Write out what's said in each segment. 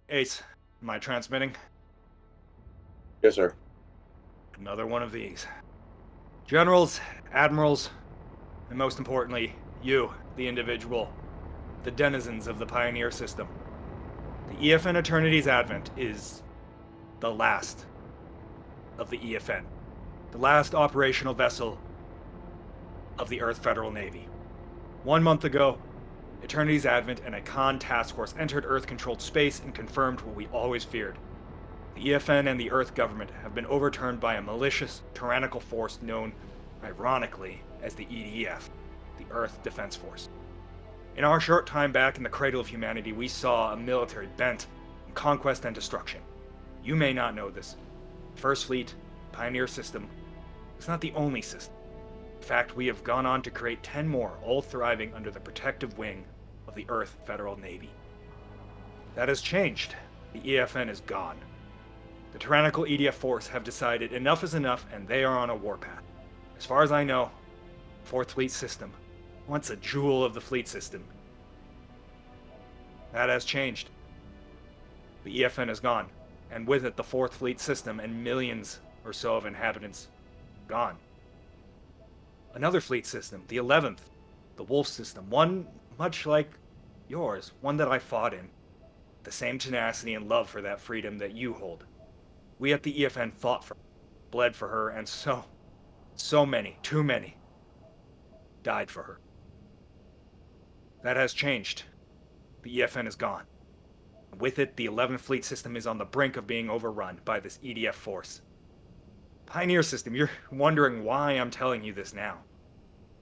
Ace, am I transmitting? Yes, sir. Another one of these. Generals, admirals, and most importantly, you, the individual, the denizens of the Pioneer system. The EFN Eternity's advent is the last of the EFN. The last operational vessel of the Earth Federal Navy. 1 month ago, Eternity's advent and a Khan task force entered Earth-controlled space and confirmed what we always feared. The EFN and the Earth government have been overturned by a malicious, tyrannical force known, ironically, as the EDF, the Earth Defense Force. In our short time back in the cradle of humanity, we saw a military bent on conquest and destruction. You may not know this. First Fleet, Pioneer system, is not the only system. In fact, we have gone on to create 10 more, all thriving under the protective wing of the Earth Federal Navy. That has changed. The EFN is gone. The tyrannical EDF force have decided enough is enough, and they are on a warpath. As far as I know, 4th Fleet system, once a jewel of the fleet system. That has changed. The EFN is gone, and with it the 4th Fleet system and millions or so of inhabitants gone. Another fleet system, the 11th, the Wolf system, one much like yours, one that I fought in. The same tenacity and love for that freedom that you hold. We at the EFN fought for her, bled for her, and so many, too many, died for her. That has changed. The EFN is gone. With it, the 11th Fleet system is on the brink of being overrun by this EDF force. Pioneer system, you're wondering why I'm telling you this now.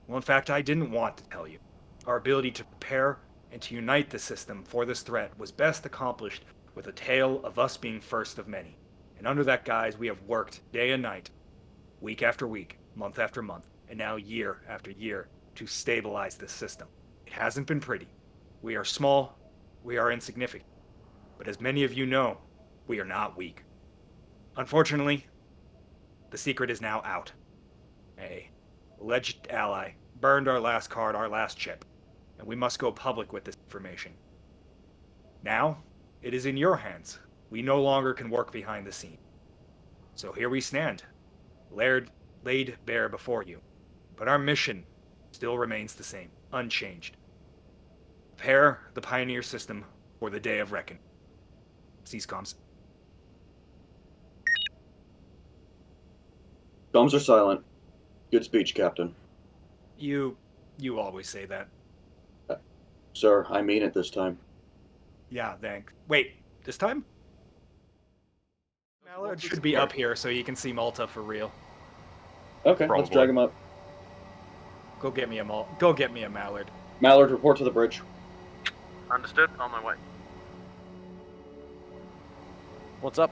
Well, in fact, I didn't want to tell you. Our ability to prepare and to unite the system for this threat was best accomplished with a tale of us being first of many. And under that guise, we have worked day and night, week after week, month after month, and now year after year to stabilize this system. It hasn't been pretty. We are small, we are insignificant. But as many of you know, we are not weak. Unfortunately, the secret is now out. A alleged ally burned our last card, our last chip, and we must go public with this information. Now, it is in your hands. We no longer can work behind the scene. So here we stand, laid bare before you. But our mission still remains the same, unchanged. Prepare the Pioneer system for the day of reckoning. Cease comms. Comms are silent. Good speech, Captain. You always say that. Sir, I mean it this time. Yeah, thanks. Wait, this time? Mallard should be up here so you can see Malta for real. Okay, Probably. let's drag him up. Go get me a Mallard. Mallard, report to the bridge. Understood. On my way. What's up?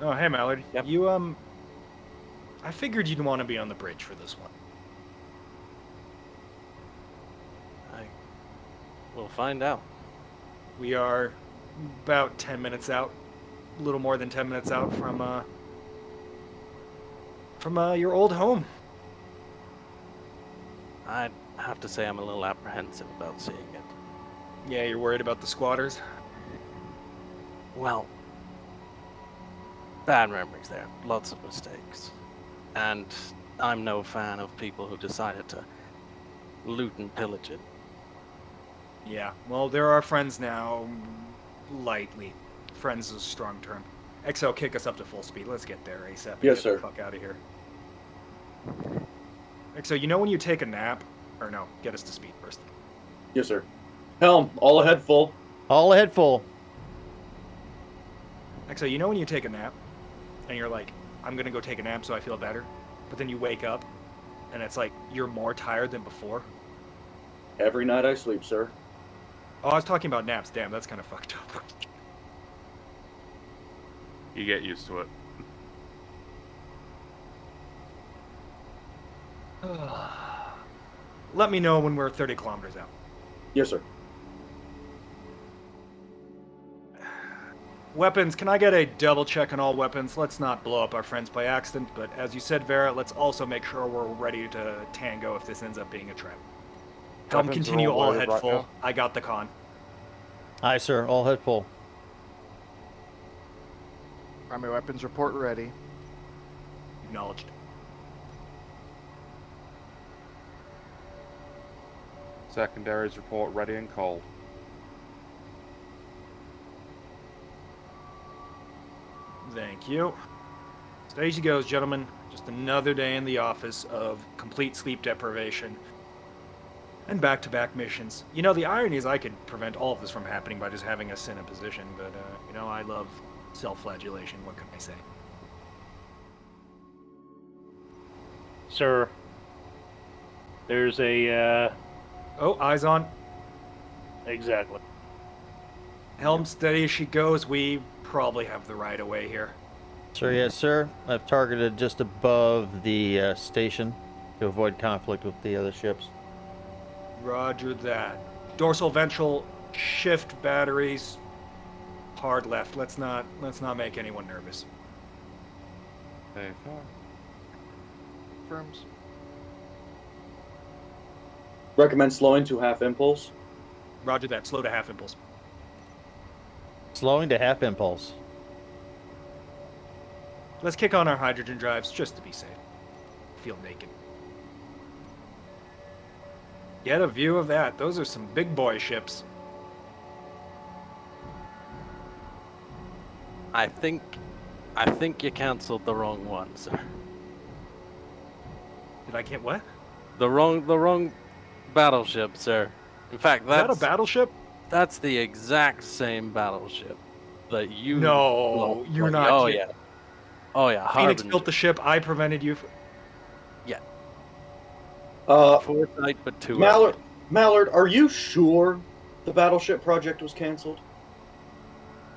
Oh, hey Mallard. Yep. You, I figured you'd want to be on the bridge for this one. We'll find out. We are about 10 minutes out, a little more than 10 minutes out from your old home. I'd have to say I'm a little apprehensive about seeing it. Yeah, you're worried about the squatters? Well, bad memories there, lots of mistakes. And I'm no fan of people who decided to loot and pillage it. Yeah, well, there are friends now, lightly. Friends is a strong term. XO, kick us up to full speed. Let's get there ASAP. Yes, Get sir. the fuck out of here. XO, you know when you take a nap? Or no, get us to speed first. Yes, sir. Helm, all ahead full. All ahead full. XO, you know when you take a nap, and you're like, I'm gonna go take a nap so I feel better, but then you wake up, and it's like, you're more tired than before? Every night I sleep, sir. Oh, I was talking about naps. Damn, that's kind of fucked up. You get used to it. let me know when we're 30 kilometers out. Yes, sir. Weapons, can I get a double check on all weapons? Let's not blow up our friends by accident, but as you said, Vera, let's also make sure we're ready to tango if this ends up being a trap. Helm, Weapons are continue all all loaded head right full. now. I got the con. Aye, sir. All head full. Primary weapons report ready. Acknowledged. Secondaries report ready and cold. Thank you. Steady as she goes, gentlemen. Just another day in the office of complete sleep deprivation and back-to-back missions. You know, the irony is I could prevent all of this from happening by just having us in a position, but, you know, I love self-flagellation. What can I say? Sir, there's a, Oh, eyes on. exactly. Helm, steady as she goes. We probably have the right of way here. Sir, yes, sir. I've targeted just above the station to avoid conflict with the other ships. Roger that. Dorsal ventral shift batteries. Hard left. Let's not make anyone nervous. Hey, Firms. Recommend slowing to half impulse. Roger that. Slow to half impulse. Slowing to half impulse. Let's kick on our hydrogen drives just to be safe. Feel naked. Get a view of that. Those are some big boy ships. I think you cancelled the wrong one, sir. Did I get what? The wrong battleship, sir. In fact, Is that a that's battleship? that's the exact same battleship that you. No, you're not Oh kidding. yeah. Oh yeah. Phoenix Harbinger. built the ship. I prevented you from... Foresight, but too Mallard, are you sure the battleship project was canceled?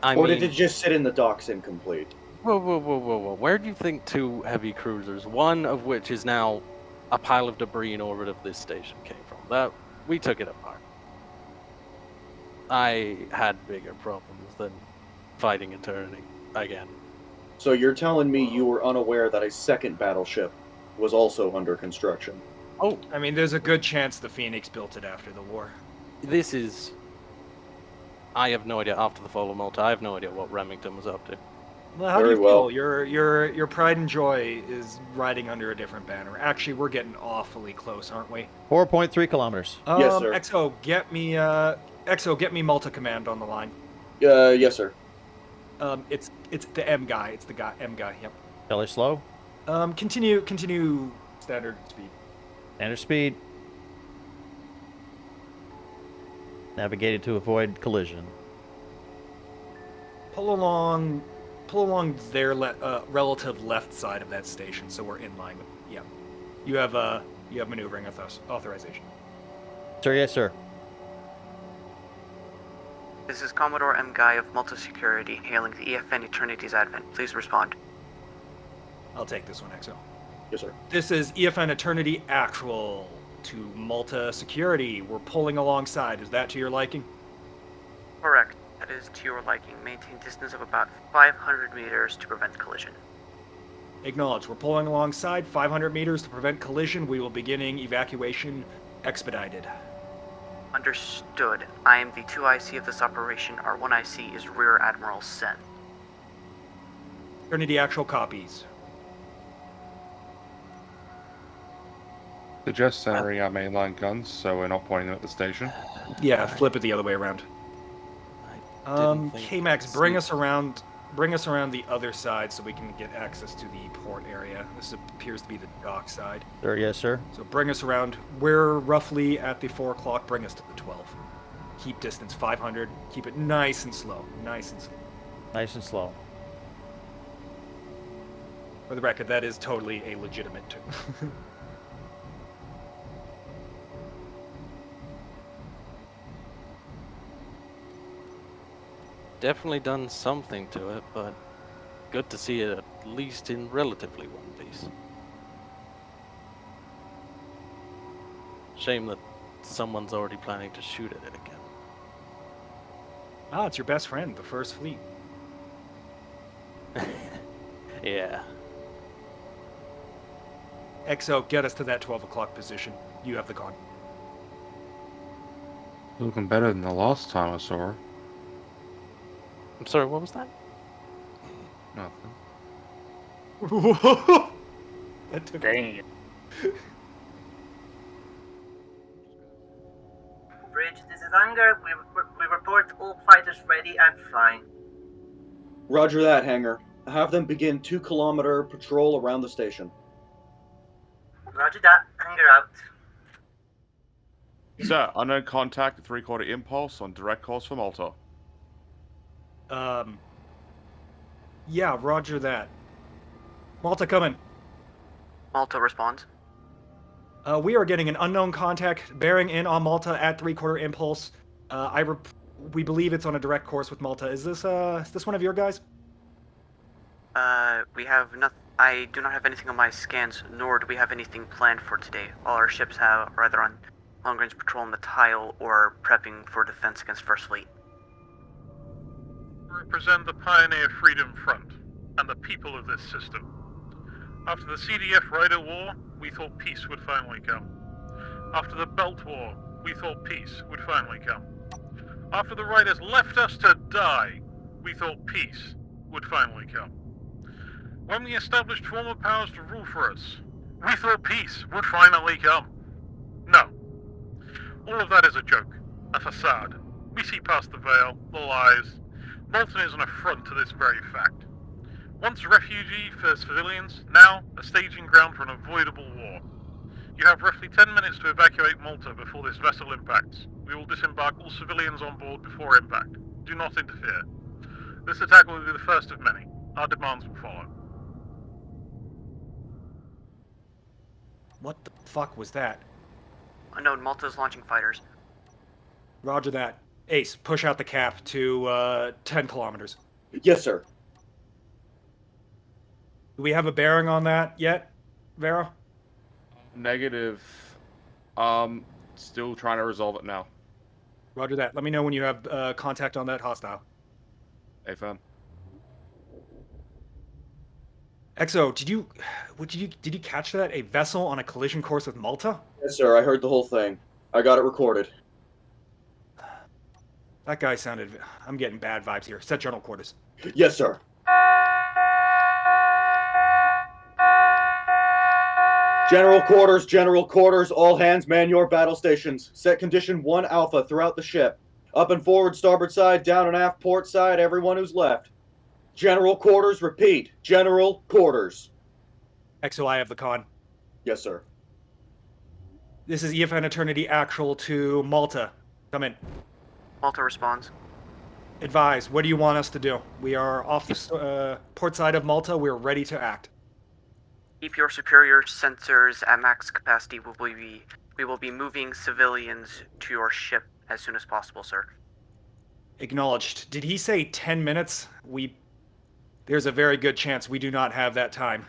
I Or mean, did it just sit in the docks incomplete? whoa. Where do you think two heavy cruisers, one of which is now a pile of debris in orbit of this station, came from? That we took it apart. I had bigger problems than fighting Eternity again. So you're telling me you were unaware that a second battleship was also under construction? Oh, I mean, there's a good chance the Phoenix built it after the war. this is. I have no idea. After the fall of Malta, I have no idea what Remington was up to. Well, how do Very you well. feel? Your pride and joy is riding under a different banner. Actually, we're getting awfully close, aren't we? 4.3 kilometers. Yes, sir. Exo, get me Malta Command on the line. Yes, sir. It's the M guy. It's the guy M guy. Yep. Belly slow. Continue standard speed. Standard speed. Navigated to avoid collision. Pull along their relative left side of that station, so we're in line with. Yeah, you have maneuvering authorization. Sir, yes, sir. This is Commodore M. Guy of Malta Security, hailing the EFN Eternity's Advent. Please respond. I'll take this one, Exo. Yes, sir. This is EFN Eternity Actual to Malta Security. We're pulling alongside. Is that to your liking? Correct. That is to your liking. Maintain distance of about 500 meters to prevent collision. Acknowledged. We're pulling alongside 500 meters to prevent collision. We will beginning evacuation expedited. Understood. I am the 2IC of this operation. Our 1IC is Rear Admiral Sen. Eternity Actual copies. Suggest centering our mainline guns so we're not pointing them at the station. Yeah, flip it the other way around. I didn't think K-Max, to bring see- us around the other side so we can get access to the port area. This appears to be the dock side. Sir, yes, sir. So bring us around. We're roughly at the 4 o'clock. Bring us to the 12. Keep distance 500. Keep it nice and slow. Nice and slow. Nice and slow. For the record, that is totally a legitimate. Definitely done something to it, but good to see it at least in relatively one piece. Shame that someone's already planning to shoot at it again. Ah, it's your best friend, the First Fleet. Yeah. XO, get us to that 12 o'clock position. You have the con. Looking better than the last time I saw her. I'm sorry, what was that? Nothing. That took Dang it. Bridge, this is Unger. We report all fighters ready and flying. Roger that, Hangar. Have them begin 2-kilometer patrol around the station. Roger that. Unger out. Sir, unknown contact at 3/4 impulse on direct course for Malta. Yeah, roger that. Malta, come in. Malta responds. We are getting an unknown contact bearing in on Malta at 3/4 impulse. We believe it's on a direct course with Malta. Is this one of your guys? We have nothing. I do not have anything on my scans, nor do we have anything planned for today. All our ships are either on long-range patrol on the tile or prepping for defense against First Fleet. Represent the Pioneer Freedom Front and the people of this system. After the CDF Rider War, we thought peace would finally come. After the Belt War, we thought peace would finally come. After the Riders left us to die, we thought peace would finally come. When we established former powers to rule for us, we thought peace would finally come. No. All of that is a joke, a facade. We see past the veil, the lies. Malton is an affront to this very fact. Once a refugee for civilians, now a staging ground for an avoidable war. You have roughly 10 minutes to evacuate Malta before this vessel impacts. We will disembark all civilians on board before impact. Do not interfere. This attack will be the first of many. Our demands will follow. What the fuck was that? Unknown, Malta is launching fighters. Roger that. Ace, push out the cap to 10 kilometers. Yes, sir. Do we have a bearing on that yet, Vera? Negative. Still trying to resolve it now. Roger that. Let me know when you have contact on that hostile. AFM. XO, did you catch that? A vessel on a collision course with Malta? Yes, sir. I heard the whole thing. I got it recorded. That guy sounded... I'm getting bad vibes here. Set general quarters. Yes, sir. General quarters, all hands man your battle stations. Set condition 1 Alpha throughout the ship. Up and forward, starboard side, down and aft, port side, everyone who's left. General quarters, repeat. General quarters. XO, I have the con. Yes, sir. This is EFN Eternity Actual to Malta. Come in. Malta responds. Advise, what do you want us to do? We are off the port side of Malta. We're ready to act. Keep your superior sensors at max capacity. We will be moving civilians to your ship as soon as possible, sir. Acknowledged. Did he say 10 minutes? There's a very good chance we do not have that time.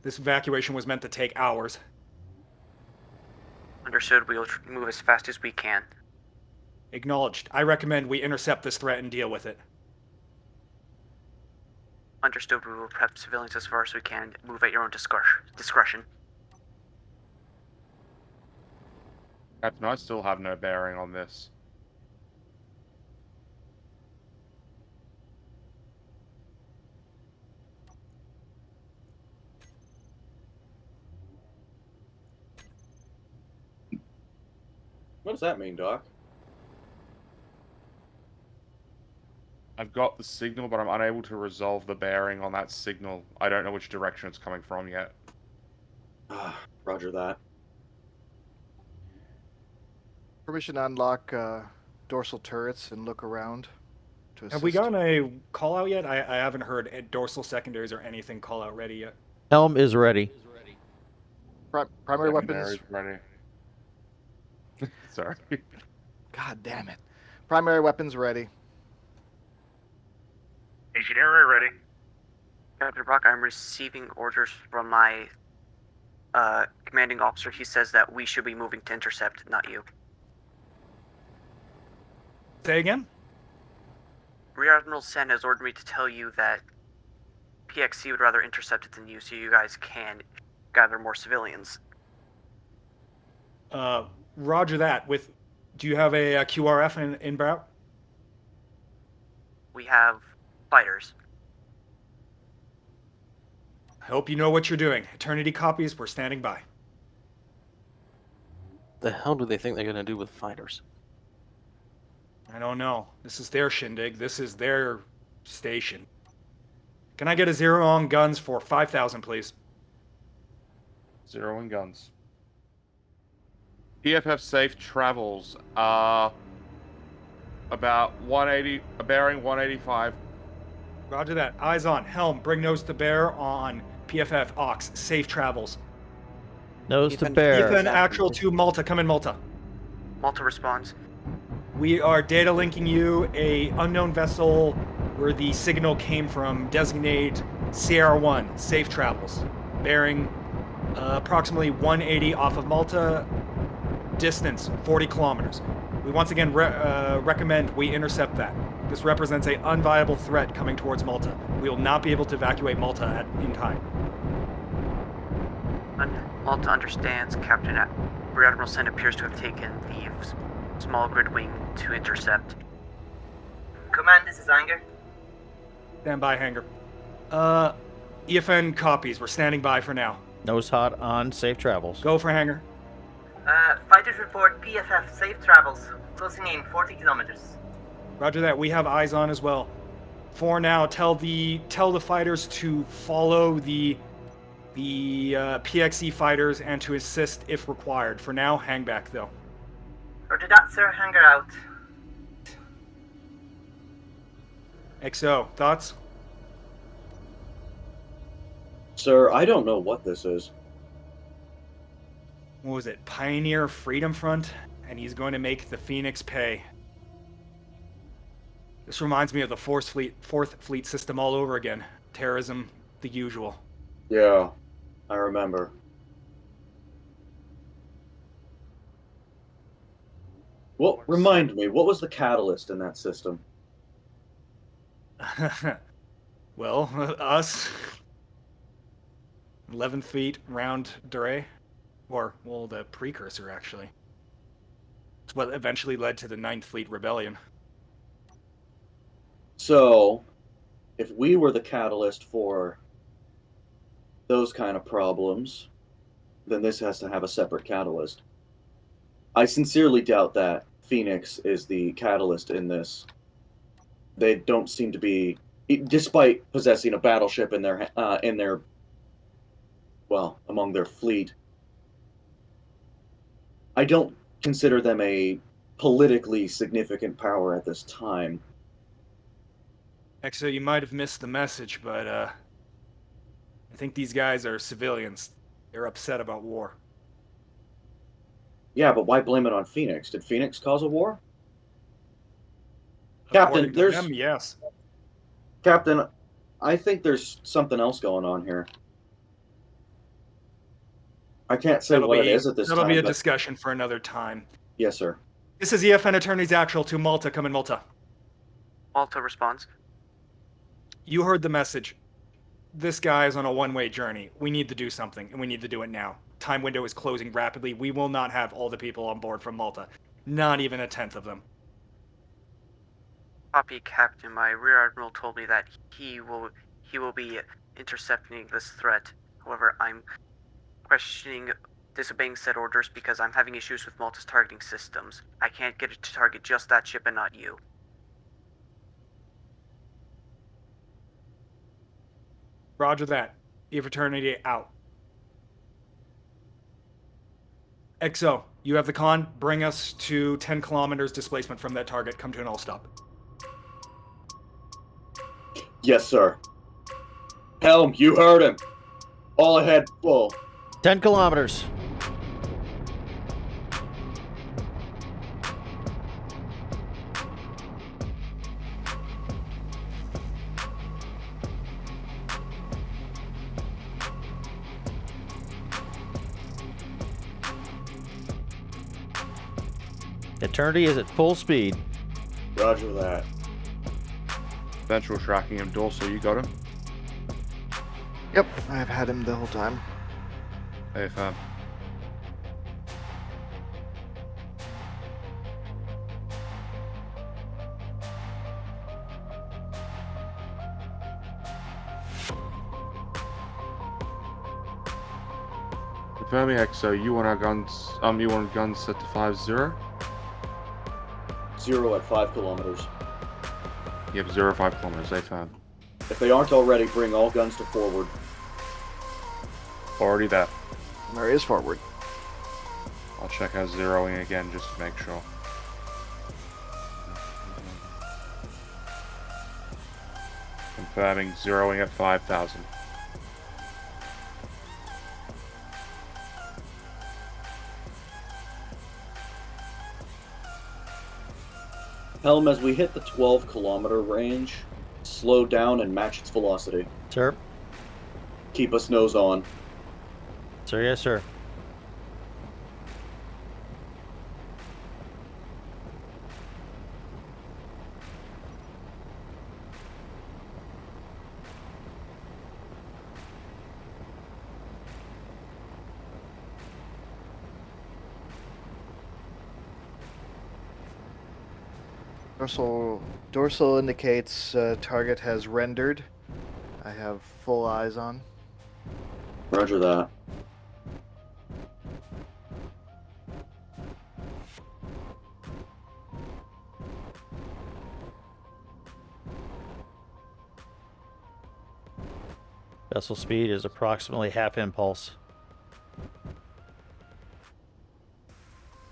This evacuation was meant to take hours. Understood. We will move as fast as we can. Acknowledged. I recommend we intercept this threat and deal with it. Understood. We will prep civilians as far as we can. Move at your own discretion. Captain, I still have no bearing on this. What does that mean, Doc? I've got the signal, but I'm unable to resolve the bearing on that signal. I don't know which direction it's coming from yet. Roger that. Permission to unlock dorsal turrets and look around to assist. Have we gotten a call out yet? I haven't heard dorsal secondaries or anything call out ready yet. Helm is ready. Primary weapons. Secondary's ready. Sorry. God damn it. Primary weapons ready. Engineer ready. Captain Brock, I'm receiving orders from my commanding officer, he says that we should be moving to intercept, not you. Say again? Rear Admiral Sen has ordered me to tell you that PXC would rather intercept it than you, so you guys can gather more civilians. Roger that. Do you have a QRF in Brow? We have fighters. I hope you know what you're doing. Eternity copies, we're standing by. The hell do they think they're gonna do with fighters? I don't know. This is their shindig. This is their station. Can I get a 0 on guns for 5,000, please? 0 on guns. PFF safe travels are about 180, bearing 185. Roger that. Eyes on. Helm, bring nose to bear on PFF Ox. Safe travels. Nose to bear. Ethan, actual to Malta. Come in, Malta. Malta responds. We are data linking you a unknown vessel where the signal came from. Designate CR1. Safe travels. Bearing approximately 180 off of Malta. Distance 40 kilometers. We once again recommend we intercept that. This represents an unviable threat coming towards Malta. We will not be able to evacuate Malta in time. Malta understands. Captain Rear Admiral Sen appears to have taken the small grid wing to intercept. Command, this is Anger. Stand by, hangar. EFN copies. We're standing by for now. Nose hot on safe travels. Go for hangar. Fighters report PFF safe travels. Closing in 40 kilometers. Roger that. We have eyes on as well. For now, tell the fighters to follow the PXC fighters and to assist if required. For now, hang back though. Roger that, sir. Hangar out. XO, thoughts? Sir, I don't know what this is. What was it? Pioneer Freedom Front? And he's going to make the Phoenix pay. This reminds me of the Fourth Fleet system all over again. Terrorism, the usual. Yeah, I remember. Well, remind me, what was the catalyst in that system? Well, us. 11 feet round Duray. Or, well, the precursor, actually. It's what eventually led to the 9th Fleet Rebellion. So, if we were the catalyst for those kind of problems, then this has to have a separate catalyst. I sincerely doubt that Phoenix is the catalyst in this. They don't seem to be, despite possessing a battleship in their among their fleet. I don't consider them a politically significant power at this time. XO, you might have missed the message, but I think these guys are civilians. They're upset about war. Yeah, but why blame it on Phoenix? Did Phoenix cause a war? According Captain, to them, yes. Captain, I think there's something else going on here. I can't say what it is at this time. That'll be a discussion for another time. Yes, sir. This is EFN Attorneys Actual to Malta. Come in, Malta. Malta responds. You heard the message. This guy is on a one-way journey. We need to do something, and we need to do it now. Time window is closing rapidly. We will not have all the people on board from Malta. Not even a tenth of them. Copy, Captain. My Rear Admiral told me that he will be intercepting this threat. However, I'm questioning disobeying said orders because I'm having issues with Malta's targeting systems. I can't get it to target just that ship and not you. Roger that. Eve Eternity out. XO, you have the con. Bring us to 10 kilometers displacement from that target. Come to an all-stop. Yes, sir. Helm, you heard him. All ahead, full. 10 kilometers. Eternity is at full speed. Roger that. Ventral tracking him. Dorsal, you got him? Yep, I've had him the whole time. AFM. Confirming XO, you want our guns, you want guns set to 5-0? 0 at 5 kilometers. Yep, 0 5 kilometers, AFM. If they aren't already, bring all guns to forward. Already there. There is forward. I'll check our zeroing again just to make sure. Confirming zeroing at 5,000. Helm, as we hit the 12-kilometer range, slow down and match its velocity. Sir? Keep us nose on. Sir, yes, sir. Dorsal indicates target has rendered. I have full eyes on. Roger that. Vessel speed is approximately half impulse.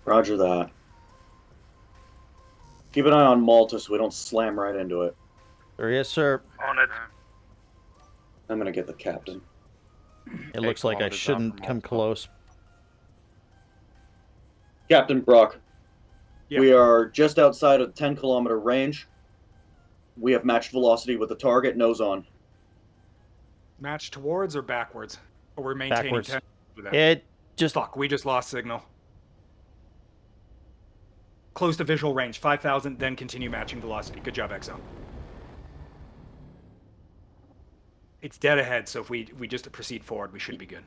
Roger that. Keep an eye on Malta so we don't slam right into it. Sir, yes, sir. On it. I'm gonna get the captain. It looks like I kilometers shouldn't out come from close. Captain Brock, Yeah. we are just outside of 10-kilometer range. We have matched velocity with the target, nose on. Match towards or backwards? Or we're maintaining Backwards. 10 with that? It just... Fuck, we just lost signal. Close to visual range, 5,000, then continue matching velocity. Good job, XO. It's dead ahead, so if we just proceed forward, we should be good.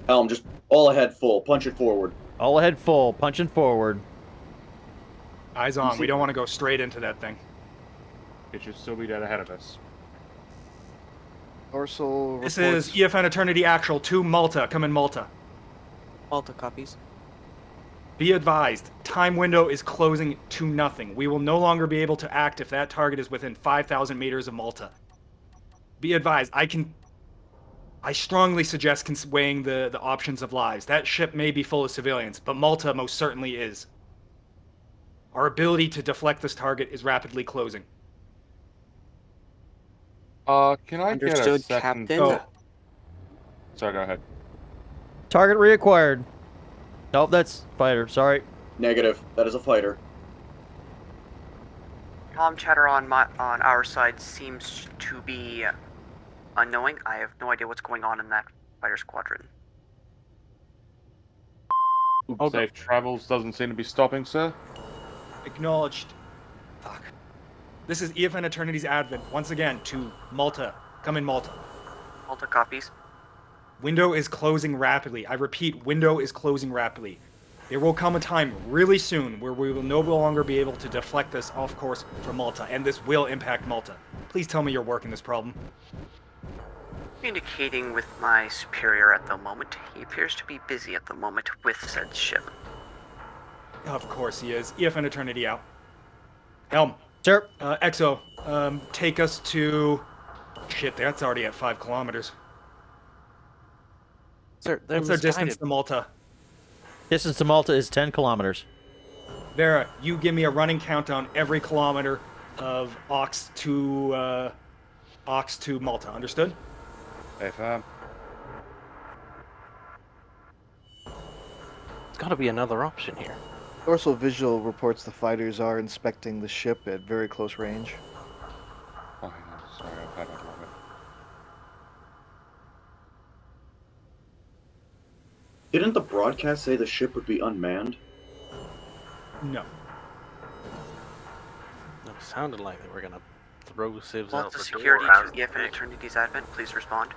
Helm, just all ahead full. Punch it forward. All ahead full, punching forward. Eyes on, we don't want to go straight into that thing. It should still be dead ahead of us. Dorsal This reports... is EFN Eternity Actual to Malta. Come in, Malta. Malta copies. Be advised, time window is closing to nothing. We will no longer be able to act if that target is within 5,000 meters of Malta. Be advised, I strongly suggest weighing the options of lives. That ship may be full of civilians, but Malta most certainly is. Our ability to deflect this target is rapidly closing. Can I get a Understood, second... Captain. Oh, Sorry, go ahead. Target reacquired. Nope, that's fighter. Sorry. Negative. That is a fighter. Comm chatter on our side seems to be unknowing. I have no idea what's going on in that fighter squadron. Safe travels doesn't seem to be stopping, sir. acknowledged. Fuck. This is EFN Eternity's Advent, once again, to Malta. Come in, Malta. Malta copies. Window is closing rapidly. I repeat, window is closing rapidly. There will come a time really soon where we will no longer be able to deflect this off course from Malta, and this will impact Malta. Please tell me you're working this problem. Communicating with my superior at the moment. He appears to be busy at the moment with said ship. Of course he is. EFN Eternity out. Helm. Sir. Exo, take us to... Shit, that's already at 5 kilometers. Sir, that What's our was distance guided. to Malta? Distance to Malta is 10 kilometers. Vera, you give me a running countdown every kilometer of Ox to Malta. Understood? AFM. There's got to be another option here. Dorsal visual reports the fighters are inspecting the ship at very close range. Oh, hang on. Sorry, I've had that moment. Didn't the broadcast say the ship would be unmanned? No. It sounded like they were gonna throw civs out Malta the security door. to EF and Eternity's Advent, please respond.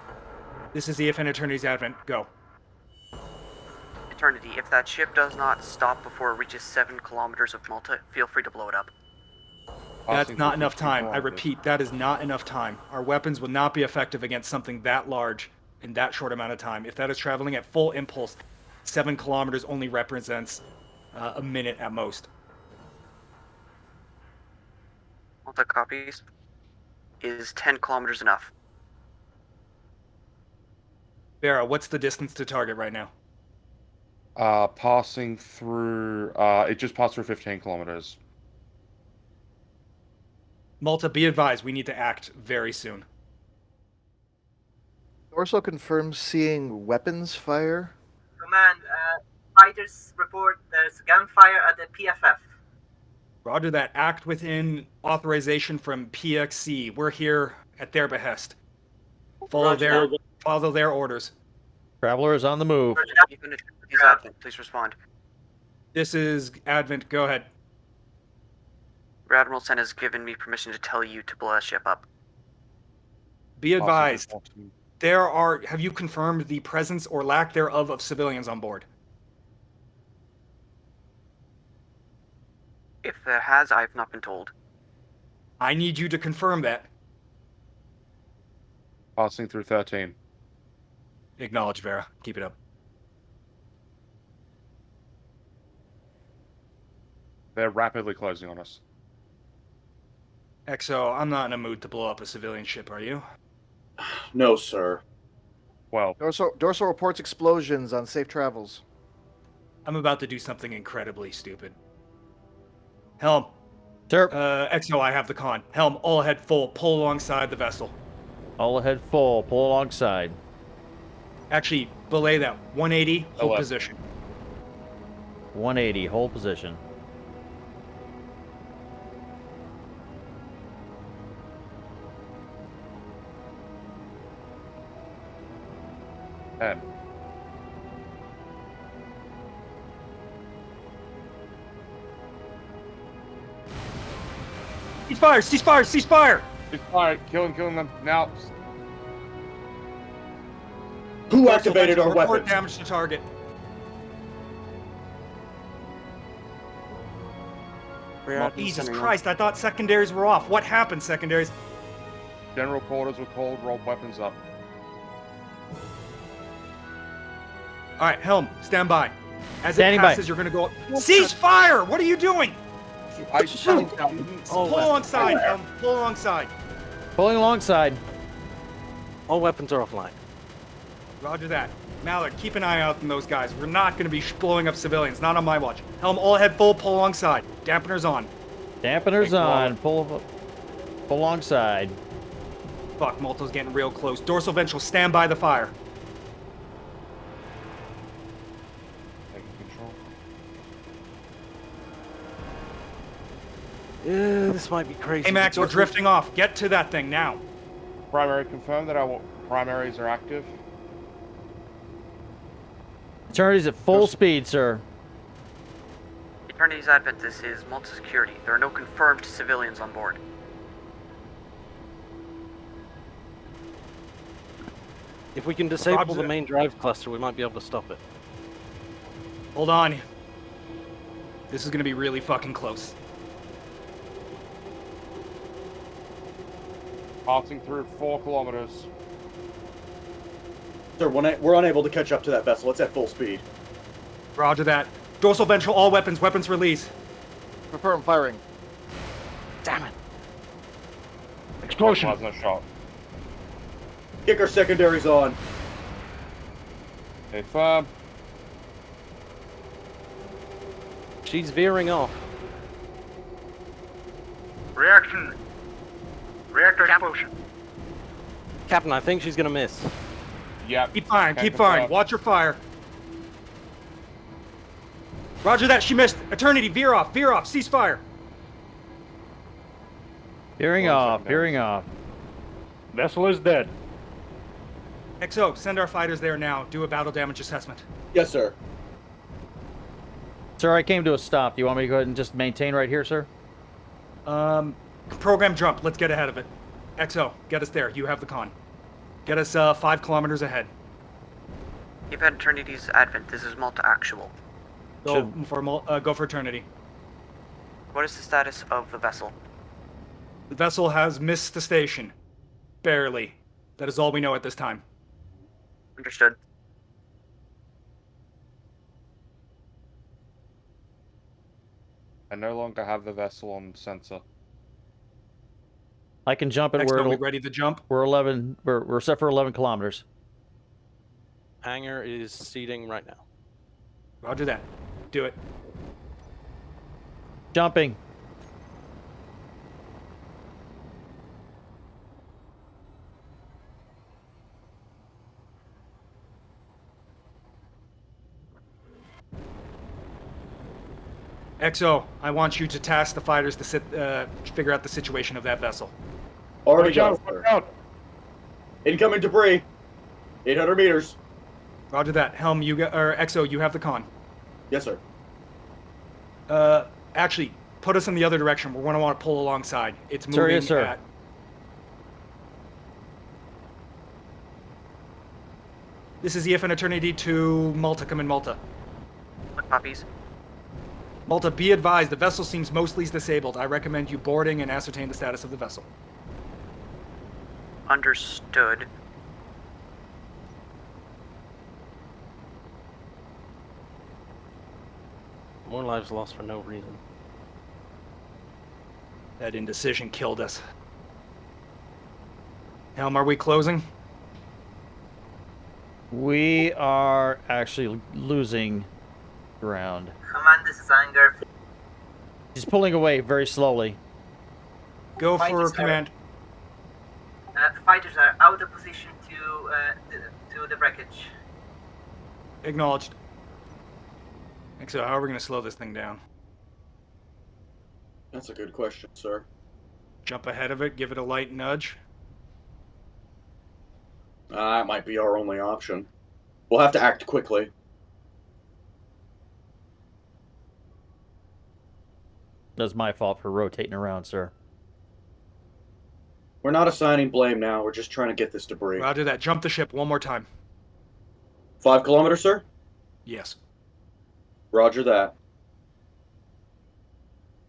This is EF and Eternity's Advent. Go. Eternity, if that ship does not stop before it reaches 7 kilometers of Malta, feel free to blow it up. That's Passing not through enough 50 time. I kilometers. repeat, that is not enough time. Our weapons will not be effective against something that large in that short amount of time. If that is traveling at full impulse, 7 kilometers only represents a minute at most. Malta copies. Is 10 kilometers enough? Vera, what's the distance to target right now? Passing through. It just passed through 15 kilometers. Malta, be advised, we need to act very soon. Dorsal confirms seeing weapons fire. Command, fighters report there's gunfire at the PFF. Roger that. Act within authorization from PXC. We're here at their behest. Follow their orders. Traveler is on the move. EF and Eternity's Advent, please respond. This is Advent. Go ahead. Rear Admiral Sen has given me permission to tell you to blow that ship up. Be Passing advised. through 14. Have you confirmed the presence or lack thereof of civilians on board? If there has, I have not been told. I need you to confirm that. Passing through 13. Acknowledge, Vera. Keep it up. They're rapidly closing on us. XO, I'm not in a mood to blow up a civilian ship, are you? No, sir. Well, Dorsal reports explosions on safe travels. I'm about to do something incredibly stupid. Helm. Sir. XO, I have the con. Helm, all ahead full. Pull alongside the vessel. All ahead full. Pull alongside. Actually, belay that. 180, hold left. position. 180. Hold position. and Ceasefire! Ceasefire! Ceasefire! it's fire, killing them now. Who activated our Report weapons? damage to target. Jesus Christ, I thought secondaries were off. What happened, secondaries? General quarters were called. Roll weapons up. Alright, Helm, stand by. As Standing it by. passes, you're gonna go... Cease fire! What are you doing? I Pull alongside, Helm. Pull alongside. Pulling alongside. All weapons are offline. Roger that. Mallard, keep an eye out on those guys. We're not gonna be blowing up civilians. Not on my watch. Helm, all ahead full, pull alongside. Dampeners on. Dampeners on. Pull alongside. Fuck, Malta's getting real close. Dorsal ventral, stand by the fire. Taking control. Yeah, this might be crazy. Hey, Max, we're drifting off. Get to that thing now. Primary confirmed that our primaries are active. Eternity's at full speed, sir. Eternity's Advent, this is Malta Security. There are no confirmed civilians on board. If we can disable Roger the that. main drive cluster, we might be able to stop it. Hold on. This is gonna be really fucking close. Passing through 4 kilometers. Sir, we're unable to catch up to that vessel. It's at full speed. Roger that. Dorsal ventral, all weapons. Weapons release. Confirm firing. Damn it. Explosion. Plasma shot. Kick our secondaries on. Confirm. She's veering off. Reaction. Reactor explosion. Captain, I think she's gonna miss. Yep. Keep firing, Can keep firing. confirm. Watch your fire. Roger that, she missed. Eternity, veer off, cease fire. Veering off. Veering off. Vessel is dead. XO, send our fighters there now. Do a battle damage assessment. Yes, sir. Sir, I came to a stop. Do you want me to go ahead and just maintain right here, sir? Program jump. Let's get ahead of it. XO, get us there. You have the con. Get us 5 kilometers ahead. You've had Eternity's Advent. This is Malta Actual. Go for Eternity. What is the status of the vessel? The vessel has missed the station. Barely. That is all we know at this time. Understood. I no longer have the vessel on sensor. I can jump it. XO, we ready to jump? We're 11. We're set for 11 kilometers. Hangar is seating right now. Roger that. Do it. Jumping. XO, I want you to task the fighters to figure out the situation of that vessel. Already Watch got out, it, sir. watch out. Incoming debris. 800 meters. Roger that. Helm, XO, you have the con. Yes, sir. Actually, put us in the other direction. We're going to want to pull alongside. It's moving Sir, yes, sir. at... This is EF and Eternity to Malta. Come in, Malta. What copies? Malta, be advised, the vessel seems mostly disabled. I recommend you boarding and ascertain the status of the vessel. Understood. More lives lost for no reason. That indecision killed us. Helm, are we closing? We are actually losing ground. Command, this is Anger. He's pulling away very slowly. Go for Fighters command. Fighters are out of position to the wreckage. Acknowledged. So how are we going to slow this thing down? That's a good question, sir. Jump ahead of it, give it a light nudge. That might be our only option. We'll have to act quickly. That's my fault for rotating around, sir. We're not assigning blame now. We're just trying to get this debris. Roger that. Jump the ship one more time. 5 kilometers, sir? Yes. Roger that.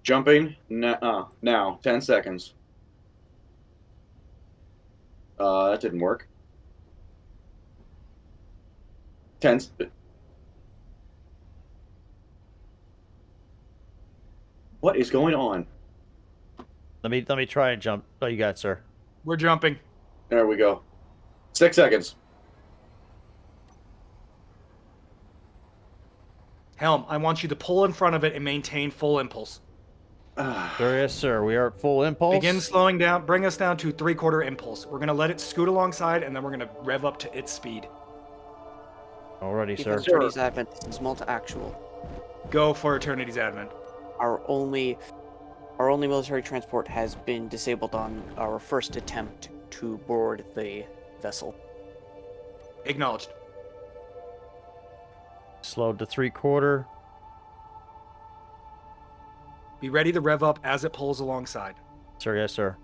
Jumping now. 10 seconds. That didn't work. 10. What is going on? Let me try and jump. Oh, you got it, sir. We're jumping. There we go. 6 seconds. Helm, I want you to pull in front of it and maintain full impulse. Sir, yes, sir. We are at full impulse. Begin slowing down. Bring us down to 3/4 impulse. We're going to let it scoot alongside, and then we're going to rev up to its speed. Alrighty, sir. Eternity's Advent. This is Malta Actual. Go for Eternity's Advent. Our only military transport has been disabled on our first attempt to board the vessel. Acknowledged. Slowed to 3/4. Be ready to rev up as it pulls alongside. Sir, yes, sir.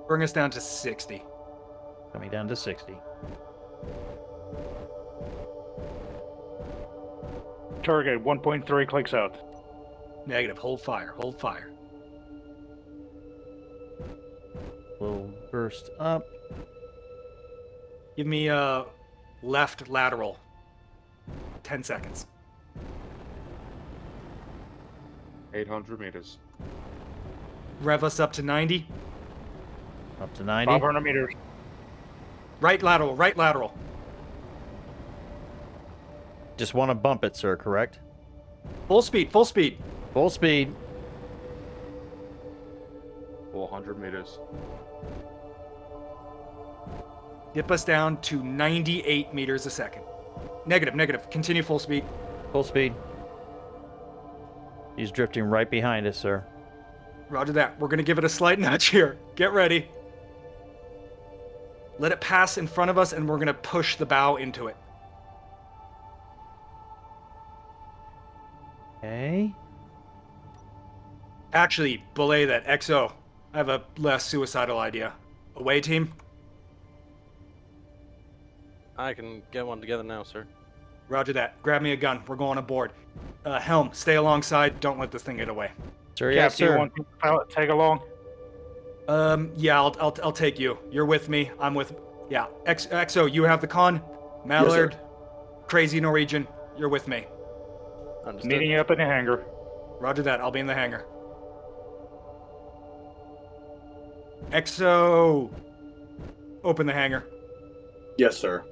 Bring us down to 60. Coming down to 60. Target 1.3 clicks out. Negative. Hold fire. Hold fire. Little burst up. Give me a left lateral. 10 seconds. 800 meters. Rev us up to 90. Up to 90. 500 meters. Right lateral. Right lateral. Just want to bump it, sir, correct? Full speed. Full speed. Full speed. 400 meters. Dip us down to 98 meters a second. Negative, negative. Continue full speed. Full speed. He's drifting right behind us, sir. Roger that. We're going to give it a slight nudge here. Get ready. Let it pass in front of us, and we're going to push the bow into it. Okay. Actually, belay that. XO. I have a less suicidal idea. Away team? I can get one together now, sir. Roger that. Grab me a gun. We're going aboard. Helm, stay alongside. Don't let this thing get away. Sir, Cap, yes, do you sir. want the pilot to tag along? Yeah, I'll take you. You're with me. I'm with. Yeah. XO, you have the con. Mallard, crazy Norwegian, you're with me. Understood. Meeting you up in the hangar. Roger that. I'll be in the hangar. XO, open the hangar. Yes, sir.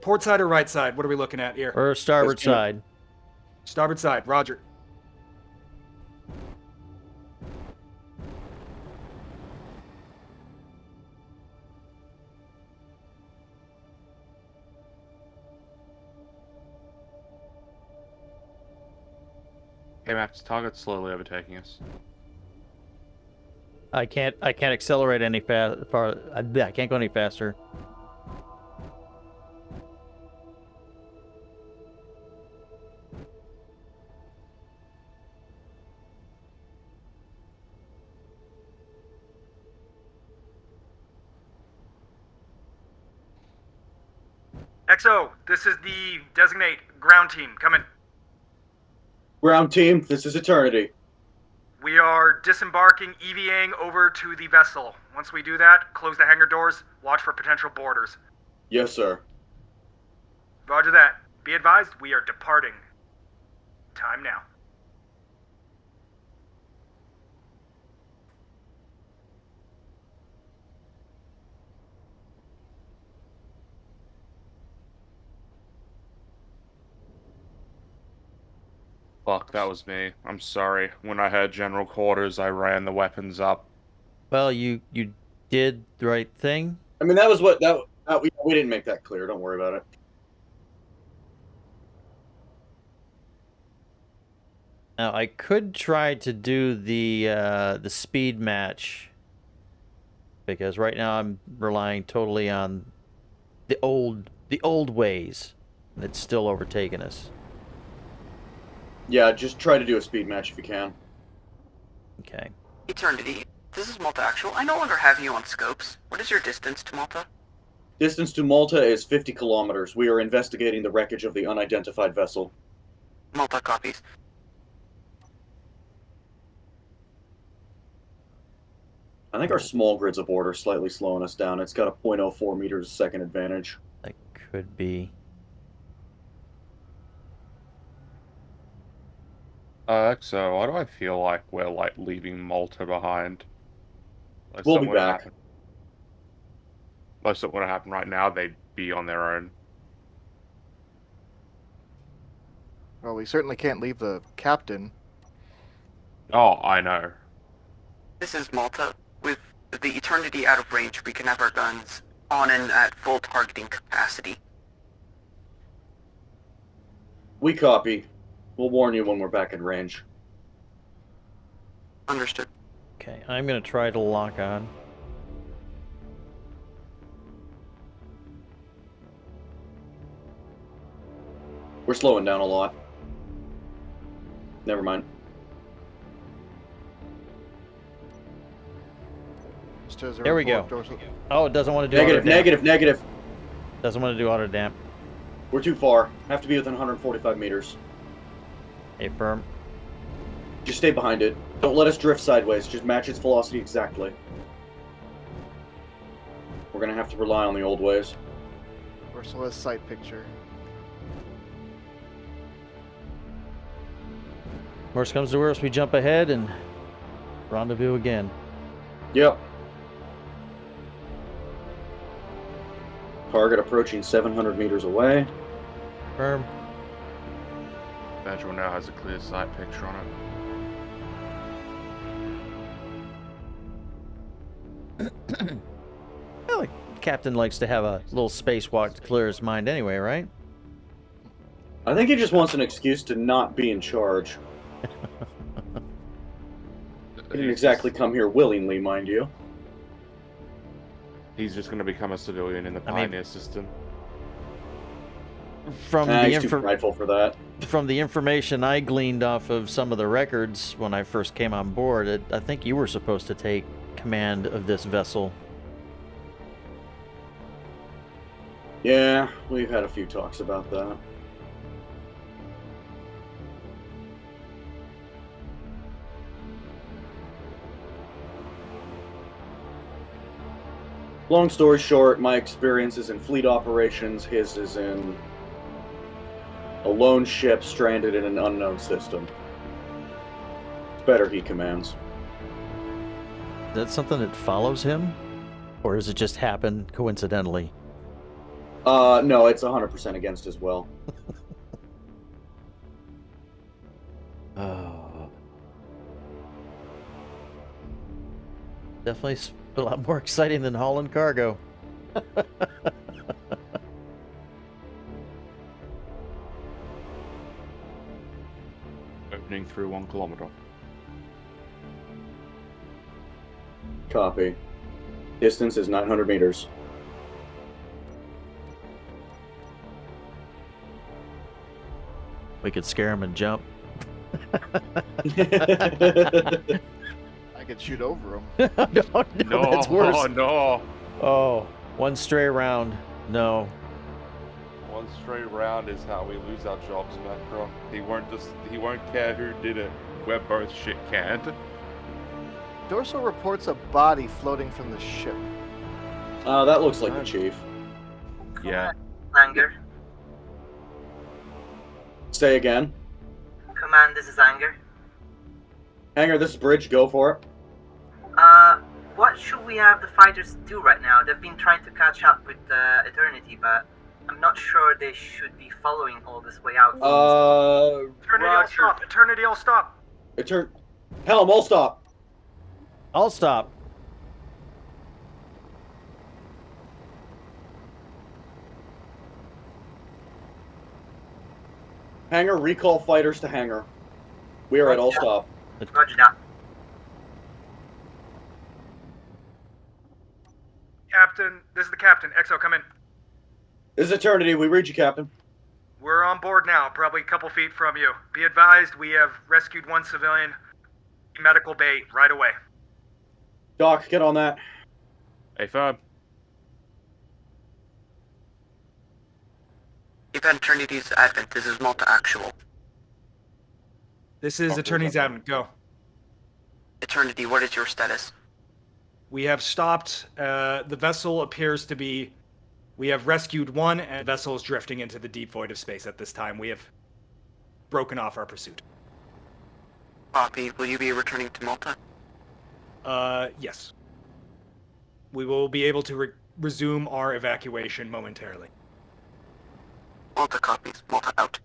Port side or right side? What are we looking at here? Or starboard Let's do it. side. Starboard side. Roger. Okay, Max, target's slowly overtaking us. I can't accelerate any far. I can't go any faster. XO, this is the designate ground team. Come in. Ground team, this is Eternity. We are disembarking, EVAing over to the vessel. Once we do that, close the hangar doors, watch for potential boarders. Yes, sir. Roger that. Be advised, we are departing. Time now. Fuck, that was me. I'm sorry. When I heard general quarters, I ran the weapons up. Well, you did the right thing. I mean, that was what we didn't make that clear. Don't worry about it. Now I could try to do the speed match, because right now I'm relying totally on the old ways. And it's still overtaking us. Yeah, just try to do a speed match if you can. Okay. Eternity, this is Malta Actual. I no longer have you on scopes. What is your distance to Malta? Distance to Malta is 50 kilometers. We are investigating the wreckage of the unidentified vessel. Malta copies. I think our small grids aboard are slightly slowing us down. It's got a 0.04 meters a second advantage. That could be. So why do I feel like we're like leaving Malta behind? Like, We'll be something would back. happen. Most of what would happen right now, they'd be on their own. Well, we certainly can't leave the captain. Oh, I know. This is Malta. With the Eternity out of range, we can have our guns on and at full targeting capacity. We copy. We'll warn you when we're back in range. Understood. Okay, I'm gonna try to lock on. We're slowing down a lot. Never mind. Just as a There we report, go. dorsal- Oh, it doesn't want to do Negative, auto damp. negative, negative. Doesn't want to do auto damp. We're too far. Have to be within 145 meters. Hey, firm. Just stay behind it. Don't let us drift sideways. Just match its velocity exactly. We're gonna have to rely on the old ways. Ursula's sight picture. Worst comes to worst, we jump ahead and rendezvous again. Yep. Target approaching 700 meters away. Firm. Visual now has a clear sight picture on it. Well, the captain likes to have a little spacewalk to clear his mind anyway, right? I think he just wants an excuse to not be in charge. He didn't exactly come here willingly, mind you. He's just going to become a civilian in the Pioneer system. From He's too prideful for that. From the information I gleaned off of some of the records when I first came on board, I think you were supposed to take command of this vessel. Yeah, we've had a few talks about that. Long story short, my experience is in fleet operations, his is in a lone ship stranded in an unknown system. It's better he commands. Is that something that follows him? Or does it just happen coincidentally? No, it's 100% against his will. Oh. Definitely a lot more exciting than hauling cargo. Opening through 1 kilometer. Copy. Distance is 900 meters. We could scare him and jump. I could shoot over him. No, that's worse. Oh, no. Oh, one stray round. No. One straight round is how we lose our jobs, Macron. He won't care who did it. We're both shit canned. Dorsal reports a body floating from the ship. That looks like the chief. Yeah. Anger. Say again. Command, this is Anger. Hanger, this is Bridge. Go for it. What should we have the fighters do right now? They've been trying to catch up with Eternity, but I'm not sure they should be following all this way out. Eternity, all stop! Eternity, all stop! Helm, all stop! I'll stop. Hanger, recall fighters to hangar. We are at all stop. Roger that. Captain, this is the captain. EXO, come in. This is Eternity. We read you, Captain. We're on board now, probably a couple feet from you. Be advised, we have rescued one civilian. Medical bay right away. Doc, get on that. Affirm. Eternity's Advent, this is Malta Actual. This is Eternity's Advent, go. Eternity, what is your status? We have stopped. The vessel appears to be... We have rescued one, and the vessel is drifting into the deep void of space at this time. We have broken off our pursuit. Copy. Will you be returning to Malta? Yes. We will be able to resume our evacuation momentarily. Malta copies. Malta out.